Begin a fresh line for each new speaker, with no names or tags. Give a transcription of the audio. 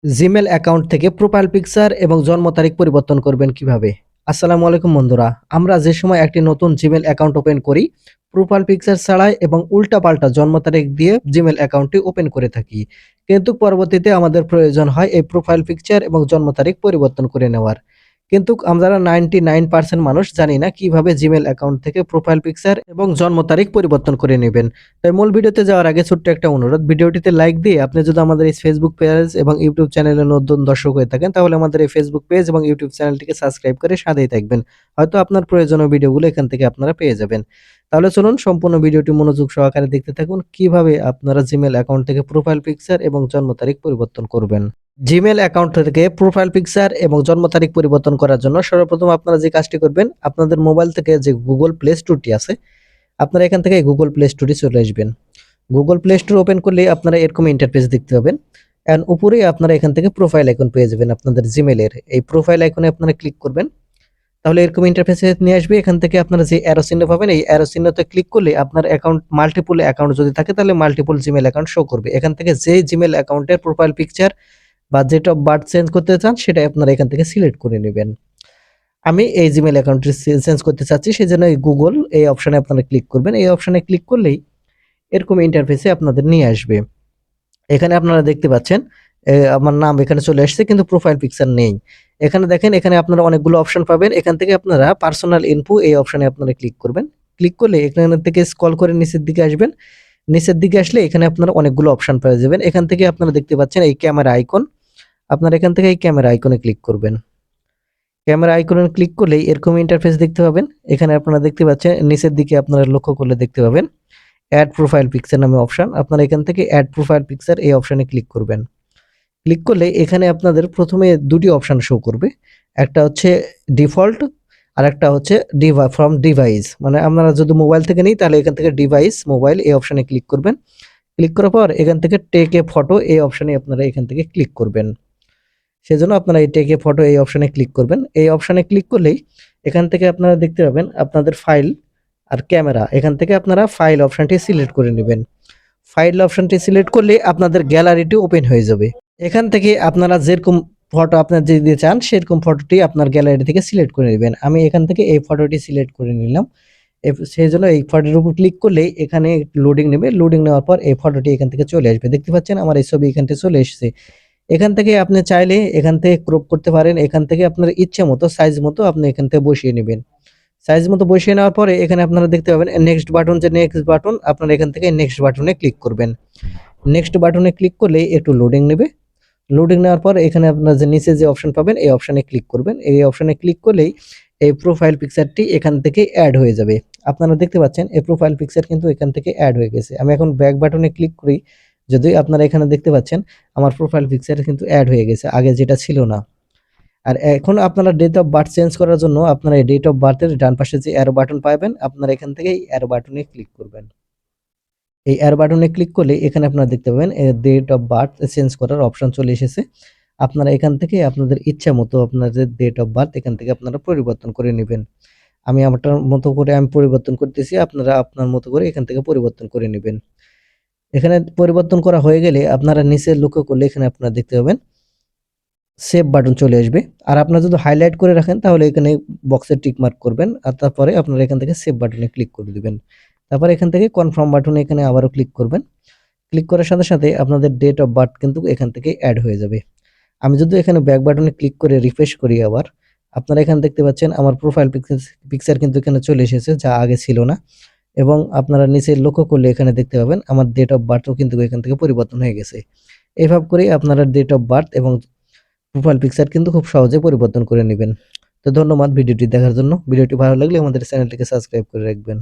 Gmail account থেকে profile picture এবং জন্ম তারিখ পরিবর্তন করবেন কিভাবে? আসসালামু আলাইকুম বন্ধুরা। আমরা যে সময় একটি নতুন জিমেল অ্যাকাউন্ট ওপেন করি, প্রোফাইল পিকচার ছাড়াই এবং উল্টাপাল্টা জন্ম তারিখ দিয়ে জিমেল অ্যাকাউন্টটি ওপেন করে থাকি। কিন্তু পরবর্তীতে আমাদের প্রয়োজন হয় এই প্রোফাইল পিকচার এবং জন্ম তারিখ পরিবর্তন করে নেওয়ার। কিন্তু আমরা 99% মানুষ জানি না কিভাবে জিমেল অ্যাকাউন্ট থেকে প্রোফাইল পিকচার এবং জন্ম তারিখ পরিবর্তন করে নেবেন। তাই মূল ভিডিওতে যাওয়ার আগে ছোট্ট একটা অনুরোধ, ভিডিওটিতে লাইক দিয়ে আপনি যদি আমাদের এই ফেসবুক পেজ এবং ইউটিউব চ্যানেলে নতুন দর্শক হয়ে থাকেন তাহলে আমাদের এই ফেসবুক পেজ এবং ইউটিউব চ্যানেলটিকে সাবস্ক্রাইব করে সাথেই থাকবেন। হয়তো আপনার প্রয়োজনীয় ভিডিওগুলো এখান থেকে আপনারা পেয়ে যাবেন। তাহলে চলুন সম্পূর্ণ ভিডিওটি মনোযোগ সহকারে দেখতে থাকুন কিভাবে আপনারা জিমেল অ্যাকাউন্ট থেকে প্রোফাইল পিকচার এবং জন্ম তারিখ পরিবর্তন করবেন। জিমেল অ্যাকাউন্ট থেকে প্রোফাইল পিকচার এবং জন্ম তারিখ পরিবর্তন করার জন্য সর্বপ্রথম আপনারা যে কাজটি করবেন, আপনাদের মোবাইল থেকে যে গুগল প্লে স্টোরটি আছে, আপনারা এখান থেকে গুগল প্লে স্টোরে চলে আসবেন। গুগল প্লে স্টোর ওপেন করলে আপনারা এরকম ইন্টারফেস দেখতে পাবেন। এন্ড উপরে আপনারা এখান থেকে প্রোফাইল আইকন পেয়ে যাবেন আপনাদের জিমেলের। এই প্রোফাইল আইকনে আপনারা ক্লিক করবেন। তাহলে এরকম ইন্টারফেসে নিয়ে আসবে। এখান থেকে আপনারা যে অ্যারো চিহ্ন পাবেন, এই অ্যারো চিহ্নতে ক্লিক করলে আপনার অ্যাকাউন্ট মাল্টিপল অ্যাকাউন্ট যদি থাকে তাহলে মাল্টিপল জিমেল অ্যাকাউন্ট শো করবে। এখান থেকে যে জিমেল অ্যাকাউন্টের প্রোফাইল পিকচার বা ডেট অফ বার্থ চেঞ্জ করতে চান সেটাই আপনারা এখান থেকে সিলেক্ট করে নেবেন। আমি এই জিমেল অ্যাকাউন্টটি চেঞ্জ করতে চাচ্ছি, সেজন্য এই গুগল এই অপশনে আপনারা ক্লিক করবেন। এই অপশনে ক্লিক করলেই এরকম ইন্টারফেসে আপনাদের নিয়ে আসবে। এখানে আপনারা দেখতে পাচ্ছেন আমার নাম এখানে চলে আসছে কিন্তু প্রোফাইল পিকচার নেই। এখানে দেখেন, এখানে আপনারা অনেকগুলো অপশন পাবেন। এখান থেকে আপনারা পার্সোনাল ইনফো এই অপশনে আপনারা ক্লিক করবেন। ক্লিক করলে এখান থেকে স্ক্রল করে নিচের দিকে আসবেন। নিচের দিকে আসলে এখানে আপনারা অনেকগুলো অপশন পেয়ে যাবেন। এখান থেকে আপনারা দেখতে পাচ্ছেন এই ক্যামেরা আইকন। আপনারা এখান থেকে এই ক্যামেরা আইকনে ক্লিক করবেন। ক্যামেরা আইকনে ক্লিক করলেই এরকম ইন্টারফেস দেখতে পাবেন। এখানে আপনারা দেখতে পাচ্ছেন নিচের দিকে আপনারা লক্ষ্য করলে দেখতে পাবেন অ্যাড প্রোফাইল পিকচার নামে অপশন। আপনারা এখান থেকে অ্যাড প্রোফাইল পিকচার এই অপশনে ক্লিক করবেন। ক্লিক করলে এখানে আপনাদের প্রথমে দুটি অপশন শো করবে। একটা হচ্ছে ডিফল্ট, আর একটা হচ্ছে ফ্রম ডিভাইস। মানে আপনারা যদি মোবাইল থেকে নিই তাহলে এখান থেকে ডিভাইস মোবাইল এই অপশনে ক্লিক করবেন। ক্লিক করার পর এখান থেকে টেক এ ফটো এই অপশনে আপনারা এখান থেকে ক্লিক করবেন। সেজন্য আপনারা এই টেক এ ফটো এই অপশনে ক্লিক করবেন। এই অপশনে ক্লিক করলেই এখান থেকে আপনারা দেখতে পাবেন আপনাদের ফাইল আর ক্যামেরা। এখান থেকে আপনারা ফাইল অপশনটি সিলেক্ট করে নেবেন। ফাইল অপশনটি সিলেক্ট করলে আপনাদের গ্যালারিটি ওপেন হয়ে যাবে। এখান থেকে আপনারা যেরকম ফটো আপনার দিতে চান সেরকম ফটোটি আপনার গ্যালারি থেকে সিলেক্ট করে নেবেন। আমি এখান থেকে এই ফটোটি সিলেক্ট করে নিলাম। সেই জন্য এই ফটোর উপর ক্লিক করলেই এখানে লোডিং নেবে। লোডিং নেওয়ার পর এই ফটোটি এখান থেকে চলে আসবে। দেখতে পাচ্ছেন আমার এই ছবি এখান থেকে চলে এসেছে। এখান থেকে আপনি চাইলে এখান থেকে ক্রপ করতে পারেন। এখান থেকে আপনার ইচ্ছে মতো সাইজ মতো আপনি এখান থেকে বসিয়ে নেবেন। সাইজ মতো বসিয়ে নেওয়ার পরে এখানে আপনারা দেখতে পাবেন নেক্সট বাটন, যে নেক্সট বাটন আপনারা এখান থেকে নেক্সট বাটনে ক্লিক করবেন। নেক্সট বাটনে ক্লিক করলে একটু লোডিং নেবে। লোডিং নেওয়ার পর এখানে আপনারা যে নিচে যে অপশন পাবেন এই অপশনে ক্লিক করবেন। এই অপশনে ক্লিক করলেই এই প্রোফাইল পিকচারটি এখান থেকে অ্যাড হয়ে যাবে। আপনারা দেখতে পাচ্ছেন এই প্রোফাইল পিকচার কিন্তু এখান থেকে অ্যাড হয়ে গেছে। আমি এখন ব্যাক বাটনে ক্লিক করি। যদি আপনারা এখানে দেখতে পাচ্ছেন আমার প্রোফাইল পিকচার কিন্তু অ্যাড হয়ে গেছে, আগে যেটা ছিল না। আর এখন আপনারা ডেট অফ বার্থ চেঞ্জ করার জন্য আপনারা এই ডেট অফ বার্থের ডান পাশে যে অ্যারো বাটন পাবেন আপনারা এখান থেকে এই অ্যারো বাটনে ক্লিক করবেন। এই অ্যারো বাটনে ক্লিক করলে এখানে আপনারা দেখতে পাবেন ডেট অফ বার্থ চেঞ্জ করার অপশন চলে এসেছে। আপনারা এখান থেকে আপনাদের ইচ্ছা মতো আপনাদের ডেট অফ বার্থ এখান থেকে আপনারা পরিবর্তন করে নেবেন। আমি আমারটার মতো করে আমি পরিবর্তন করতেছি, আপনারা আপনার মতো করে এখান থেকে পরিবর্তন করে নেবেন। এখানে পরিবর্তন করা হয়ে গেলে আপনারা নিচে লক্ষ্য করলে এখানে আপনারা দেখতে পাবেন সেভ বাটন চলে আসবে। আর আপনারা যদি হাইলাইট করে রাখেন তাহলে এখানে বক্সে টিক মার্ক করবেন আর তারপরে আপনারা এখান থেকে সেভ বাটনে ক্লিক করে দিবেন। তারপর এখান থেকে কনফার্ম বাটনে এখানে আবারও ক্লিক করবেন। ক্লিক করার সাথে সাথে আপনাদের ডেট অফ বার্থ কিন্তু এখান থেকে অ্যাড হয়ে যাবে। আমি যদি এখানে ব্যাক বাটনে ক্লিক করে রিফ্রেশ করি আবার, আপনারা এখানে দেখতে পাচ্ছেন আমার প্রোফাইল পিকচার কিন্তু এখানে চলে এসেছে, যা আগে ছিল না। এবং আপনারা নিচে লক্ষ্য করলে এখানে দেখতে পাবেন আমার ডেট অফ বার্থও কিন্তু এখান থেকে পরিবর্তন হয়ে গেছে। এভাবে করেই আপনারা ডেট অফ বার্থ এবং প্রোফাইল পিকচার কিন্তু খুব সহজে পরিবর্তন করে নেবেন। তো ধন্যবাদ ভিডিওটি দেখার জন্য। ভিডিওটি ভালো লাগলে আমাদের চ্যানেলটিকে সাবস্ক্রাইব করে রাখবেন।